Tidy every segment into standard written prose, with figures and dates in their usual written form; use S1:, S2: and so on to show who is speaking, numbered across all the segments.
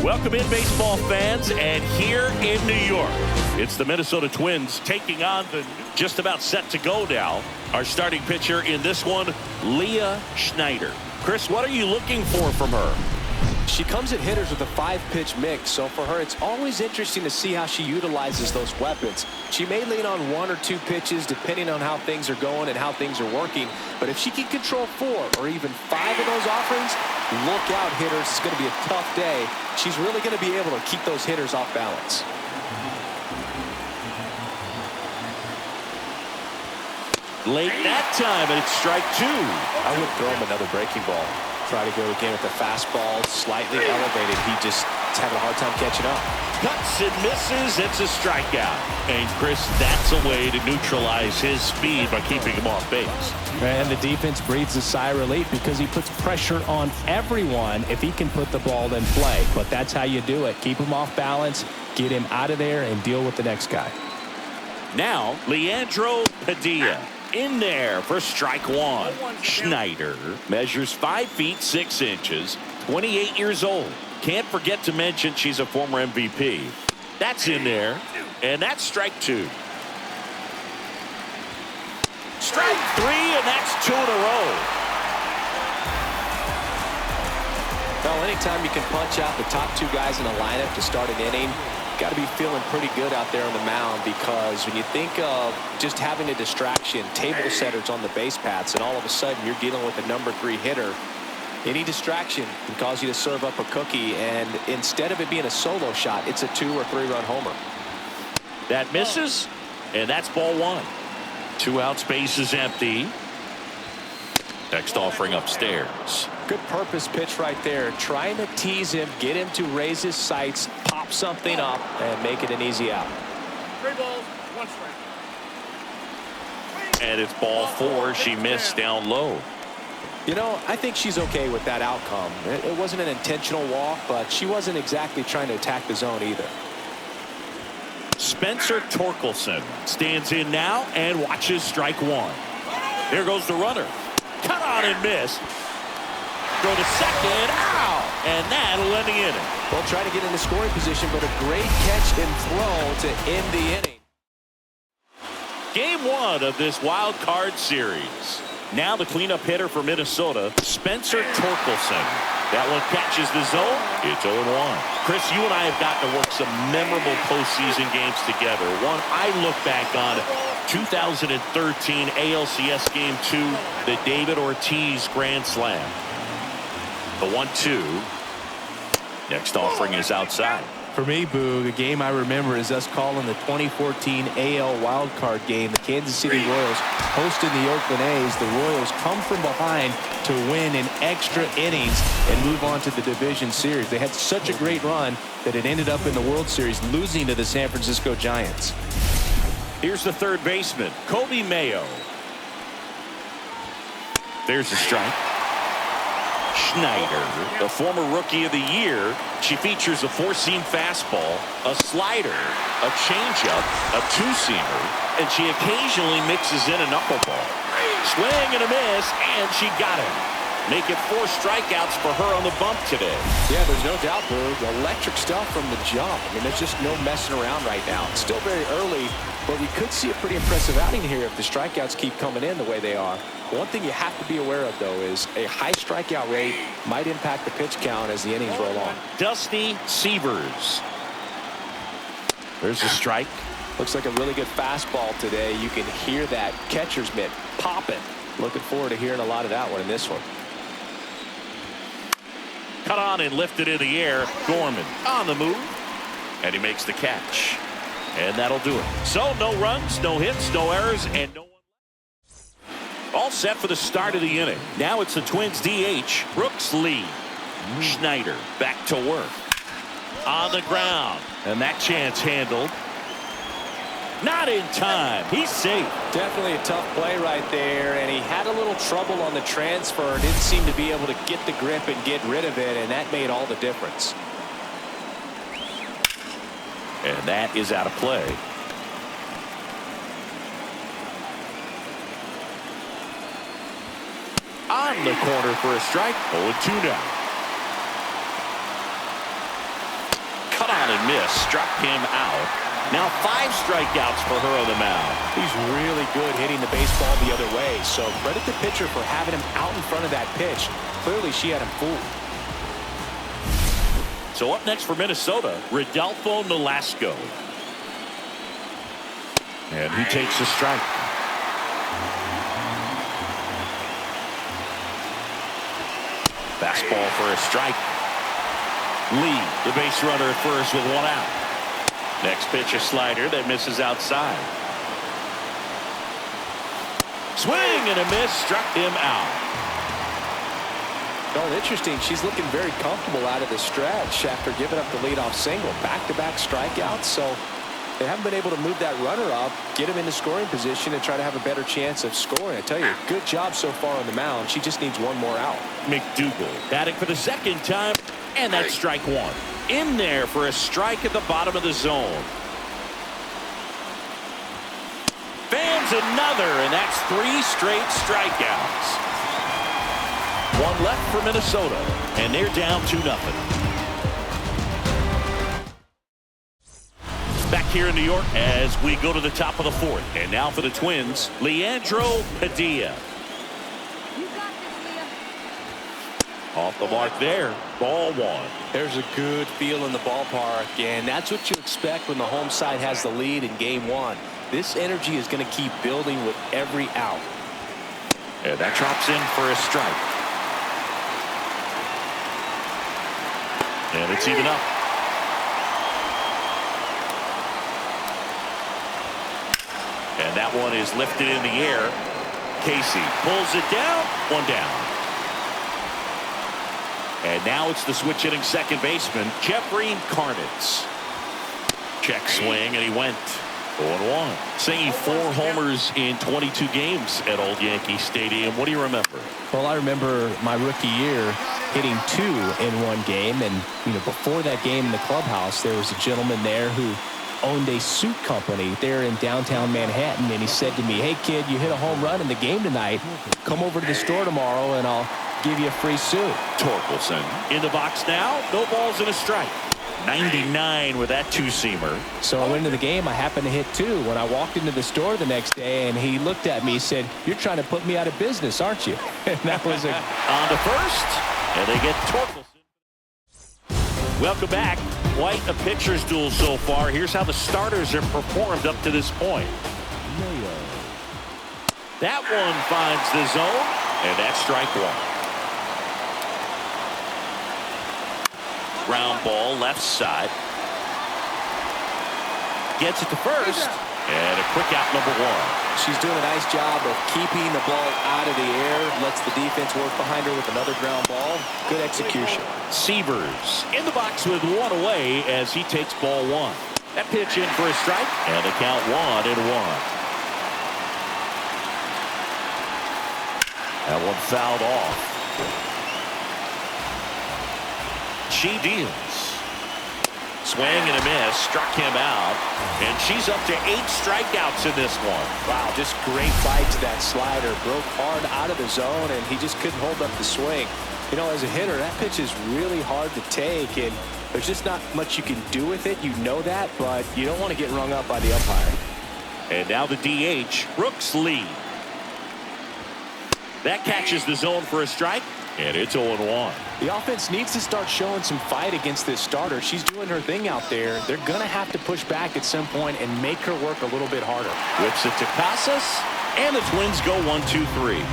S1: Welcome in, baseball fans, and here in New York, it's the Minnesota Twins taking on the just about set to go now. Our starting pitcher in this one, Leah Schneider. Chris, what are you looking for from her?
S2: She comes at hitters with a 5-pitch mix, so for her it's always interesting to see how she utilizes those weapons. She may lean on 1 or 2 pitches depending on how things are going and how things are working, but if she can control 4 or even 5 of those offerings, look out, hitters. It's going to be a tough day. She's really going to be able to keep those hitters off balance.
S1: Late that time, and it's strike 2.
S2: I would throw him another breaking ball. Try to go again with the fastball, slightly elevated. He just is having a hard time catching up.
S1: Cuts and misses. It's a strikeout. And Chris, that's a way to neutralize his speed by keeping him off base.
S3: And the defense breathes a sigh of relief because he puts pressure on everyone if he can put the ball in play. But that's how you do it. Keep him off balance, get him out of there, and deal with the next guy.
S1: Now, Leandro Padilla in there for strike 1. Schneider measures 5 feet 6 inches, 28 years old. Can't forget to mention she's a former MVP. That's in there, and that's strike 2. Strike 3, and that's 2 in a row.
S2: Well, anytime you can punch out the top 2 guys in a lineup to start an inning, got to be feeling pretty good out there on the mound, because when you think of just having a distraction, table setters on the base paths, and all of a sudden you're dealing with a number 3 hitter, any distraction can cause you to serve up a cookie, and instead of it being a solo shot, it's a 2 or 3 run homer.
S1: That misses, and that's ball 1. 2 outs, base is empty. Next offering upstairs.
S2: Good purpose pitch right there, trying to tease him, get him to raise his sights, pop something up, and make it an easy out.
S4: 3 balls, 1 strike.
S1: And it's ball 4. She missed down low.
S2: You know, I think she's okay with that outcome. It wasn't an intentional walk, but she wasn't exactly trying to attack the zone either.
S1: Spencer Torkelson stands in now and watches strike 1. There goes the runner. Cut on and miss. Throw to second. Ow! And that'll end the inning.
S2: Well, trying to get into scoring position, but a great catch and throw to end the inning.
S1: Game 1 of this wild card series. Now the cleanup hitter for Minnesota, Spencer Torkelson. That one catches the zone. It's 0-1. Chris, you and I have gotten to work some memorable postseason games together. One I look back on, 2013 ALCS Game 2, the David Ortiz Grand Slam. The 1-2. Next offering is outside.
S3: For me, Boo, the game I remember is us calling the 2014 AL Wildcard game. The Kansas City Royals hosted the Oakland A's. The Royals come from behind to win in extra innings and move on to the division series. They had such a great run that it ended up in the World Series, losing to the San Francisco Giants.
S1: Here's the third baseman, Kobe Mayo. There's a strike. Schneider, the former Rookie of the Year. She features a 4-seam fastball, a slider, a changeup, a 2-seamer, and she occasionally mixes in a knuckleball. Swing and a miss, and she got it. Make it 4 strikeouts for her on the bump today.
S2: Yeah, there's no doubt, Boog. Electric stuff from the jump. I mean, there's just no messing around right now. It's still very early, but we could see a pretty impressive outing here if the strikeouts keep coming in the way they are. One thing you have to be aware of, though, is a high strikeout rate might impact the pitch count as the innings roll on.
S1: Dusty Severs. There's a strike.
S2: Looks like a really good fastball today. You can hear that catcher's mitt popping. Looking forward to hearing a lot of that one in this one.
S1: Cut on and lifted in the air. Gorman on the move, and he makes the catch. And that'll do it. So no runs, no hits, no errors, and no one. All set for the start of the inning. Now it's the Twins DH, Brooks Lee. Schneider back to work. On the ground. And that chance handled. Not in time. He's safe.
S2: Definitely a tough play right there, and he had a little trouble on the transfer. Didn't seem to be able to get the grip and get rid of it, and that made all the difference.
S1: And that is out of play. On the corner for a strike. 0-2 now. Cut on and miss. Struck him out. Now 5 strikeouts for her on the mound.
S2: He's really good hitting the baseball the other way, so credit the pitcher for having him out in front of that pitch. Clearly she had him fooled.
S1: So up next for Minnesota, Rodolfo Nolasco. And he takes a strike. Fastball for a strike. Lee, the base runner at first with 1 out. Next pitch, a slider that misses outside. Swing and a miss, struck him out.
S2: Well, interesting. She's looking very comfortable out of the stretch after giving up the leadoff single. Back-to-back strikeouts, so they haven't been able to move that runner up, get him into scoring position, and try to have a better chance of scoring. I tell you, good job so far on the mound. She just needs 1 more out.
S1: McDougal batting for the 2nd time, and that's strike 1. In there for a strike at the bottom of the zone. Fans another, and that's 3 straight strikeouts. 1 left for Minnesota, and they're down 2-0. Back here in New York as we go to the top of the 4th. And now for the Twins, Leandro Padilla. Off the mark there. Ball 1.
S2: There's a good feel in the ballpark, and that's what you expect when the home side has the lead in game 1. This energy is going to keep building with every out.
S1: And that drops in for a strike. And it's even up. And that one is lifted in the air. Casey pulls it down. 1 down. And now it's the switch hitting second baseman, Jeffrey Karnitz. Check swing, and he went 0-1. Singing 4 homers in 22 games at Old Yankee Stadium. What do you remember?
S3: Well, I remember my rookie year hitting 2 in 1 game. And, before that game in the clubhouse, there was a gentleman there who owned a suit company there in downtown Manhattan. And he said to me, "Hey, kid, you hit a home run in the game tonight. Come over to the store tomorrow, and I'll give you a free suit."
S1: Torkelson in the box now. No balls and a strike. 99 with that 2-seamer.
S3: So I went into the game. I happened to hit 2. When I walked into the store the next day, and he looked at me, he said, "You're trying to put me out of business, aren't you?" And that was
S1: on to first, and they get Torkelson. Welcome back. Quite a pitcher's duel so far. Here's how the starters have performed up to this point. That one finds the zone, and that's strike 1. Ground ball left side. Gets it to first, and a quick out number 1.
S2: She's doing a nice job of keeping the ball out of the air. Lets the defense work behind her with another ground ball. Good execution.
S1: Severs in the box with 1 away as he takes ball 1. That pitch in for a strike, and the count 1-1. That one fouled off. She deals. Swing and a miss, struck him out, and she's up to 8 strikeouts in this one.
S2: Wow, just great bite to that slider. Broke hard out of the zone, and he just couldn't hold up the swing. As a hitter, that pitch is really hard to take, and there's just not much you can do with it. You know that, but you don't want to get rung up by the umpire.
S1: And now the DH, Brooks Lee. That catches the zone for a strike, and it's 0-1.
S2: The offense needs to start showing some fight against this starter. She's doing her thing out there. They're going to have to push back at some point and make her work a little bit harder.
S1: Whips it to Casas, and the Twins go 1-2-3.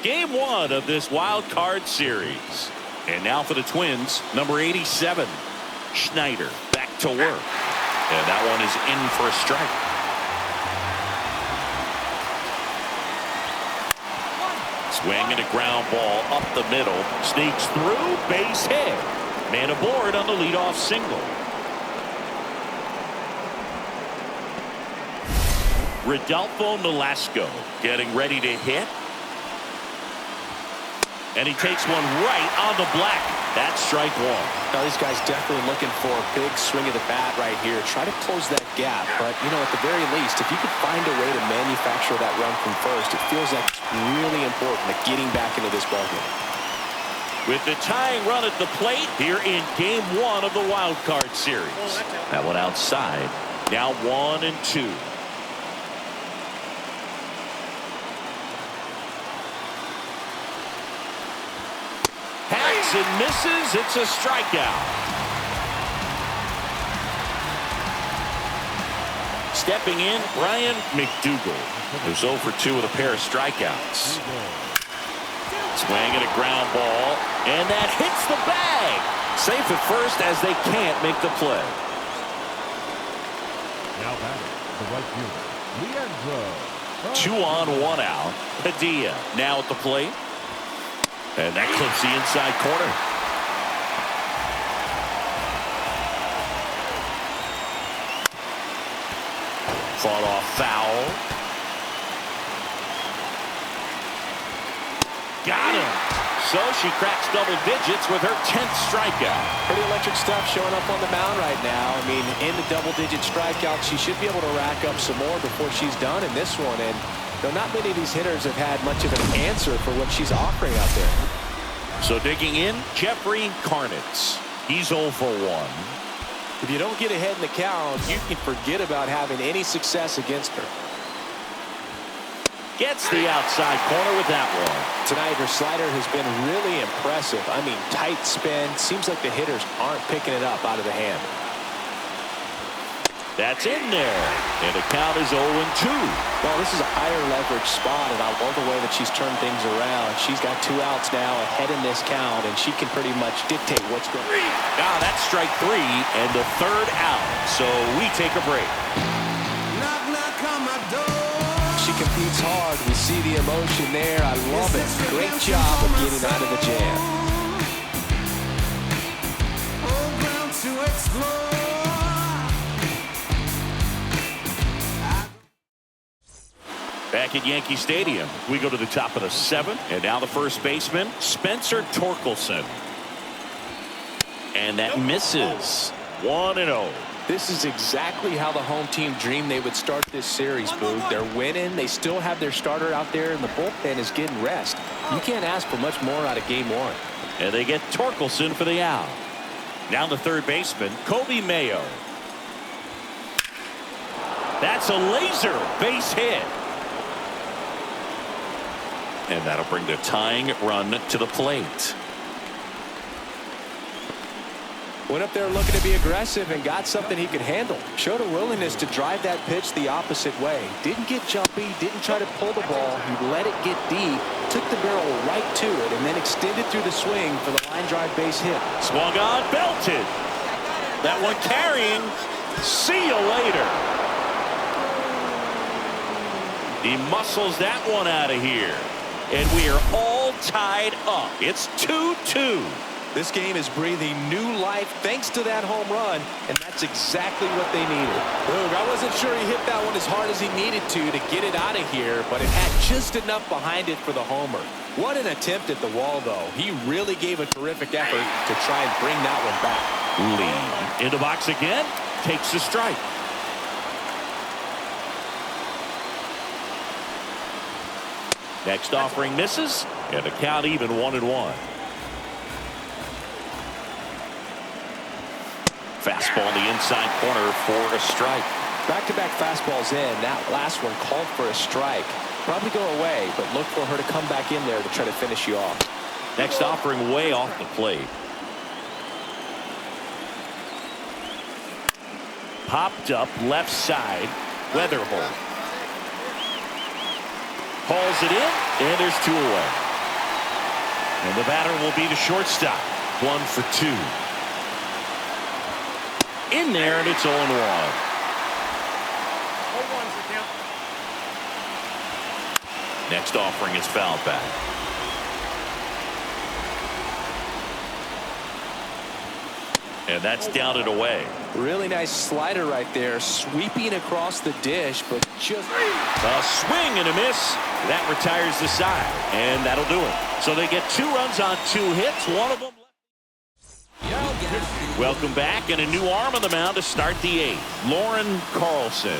S1: Game 1 of this wild card series. And now for the Twins, number 87, Schneider, back to work. And that one is in for a strike. Swing and a ground ball up the middle. Sneaks through, base hit. Man aboard on the leadoff single. Rodolfo Nolasco getting ready to hit. And he takes one right on the black. That's strike one.
S2: Now, these guys definitely looking for a big swing of the bat right here. Try to close that gap. But, you know, at the very least, if you could find a way to manufacture that run from first, it feels like it's really important at getting back into this ballgame.
S1: With the tying run at the plate here in game 1 of the wild card series. That one outside. Now 1-2. Hacks and misses. It's a strikeout. Stepping in, Brian McDougal, who's 0 for 2 with a pair of strikeouts. Swing and a ground ball, and that hits the bag. Safe at first as they can't make the play.
S5: Now batting, the right fielder, Leandro.
S1: 2 on, 1 out. Padilla now at the plate. And that clips the inside corner. Fought off foul. Got him. So she cracks double digits with her 10th strikeout.
S2: Pretty electric stuff showing up on the mound right now. I mean, in the double-digit strikeouts, she should be able to rack up some more before she's done in this one. And though not many of these hitters have had much of an answer for what she's offering out there.
S1: So digging in, Jeffrey Karnitz. He's 0 for 1.
S2: If you don't get ahead in the count, you can forget about having any success against her.
S1: Gets the outside corner with that one.
S2: Tonight, her slider has been really impressive. I mean, tight spin. Seems like the hitters aren't picking it up out of the hand.
S1: That's in there. And the count is 0-2.
S2: Well, this is a higher leverage spot, and I love the way that she's turned things around. She's got 2 outs now ahead in this count, and she can pretty much dictate what's going on.
S1: Now that's strike 3 and the 3rd out. So we take a break.
S6: Knock, knock on my door.
S2: She competes hard. We see the emotion there. I love it. Great job of getting out of the jam.
S6: Old ground to explore.
S1: Back at Yankee Stadium, we go to the top of the 7th, and now the first baseman, Spencer Torkelson. And that misses. 1-0.
S2: This is exactly how the home team dreamed they would start this series, Boog. They're winning. They still have their starter out there, and the bullpen is getting rest. You can't ask for much more out of game 1.
S1: And they get Torkelson for the out. Now the third baseman, Kobe Mayo. That's a laser base hit. And that'll bring the tying run to the plate.
S2: Went up there looking to be aggressive and got something he could handle. Showed a willingness to drive that pitch the opposite way. Didn't get jumpy, didn't try to pull the ball. He let it get deep, took the barrel right to it, and then extended through the swing for the line drive base hit.
S1: Swung on, belted. That one carrying. See you later. He muscles that one out of here. And we are all tied up. It's 2-2.
S2: This game is breathing new life thanks to that home run, and that's exactly what they needed. Boog, I wasn't sure he hit that one as hard as he needed to get it out of here, but it had just enough behind it for the homer. What an attempt at the wall, though. He really gave a terrific effort to try and bring that one back.
S1: Lee in the box again, takes the strike. Next offering misses, and the count even 1-1. Fastball in the inside corner for a strike.
S2: Back-to-back fastballs in. That last one called for a strike. Probably go away, but look for her to come back in there to try to finish you off.
S1: Next offering way off the plate. Popped up left side. Weatherholt. Hauls it in, and there's 2 away. And the batter will be the shortstop. 1 for 2. In there, and it's 0-1.
S4: 0-1's the count.
S1: Next offering is fouled back. And that's down and away.
S2: Really nice slider right there, sweeping across the dish, but just
S1: A swing and a miss. That retires the side, and that'll do it. So they get 2 runs on 2 hits. One of them. Welcome back, and a new arm on the mound to start the 8th. Lauren Carlson.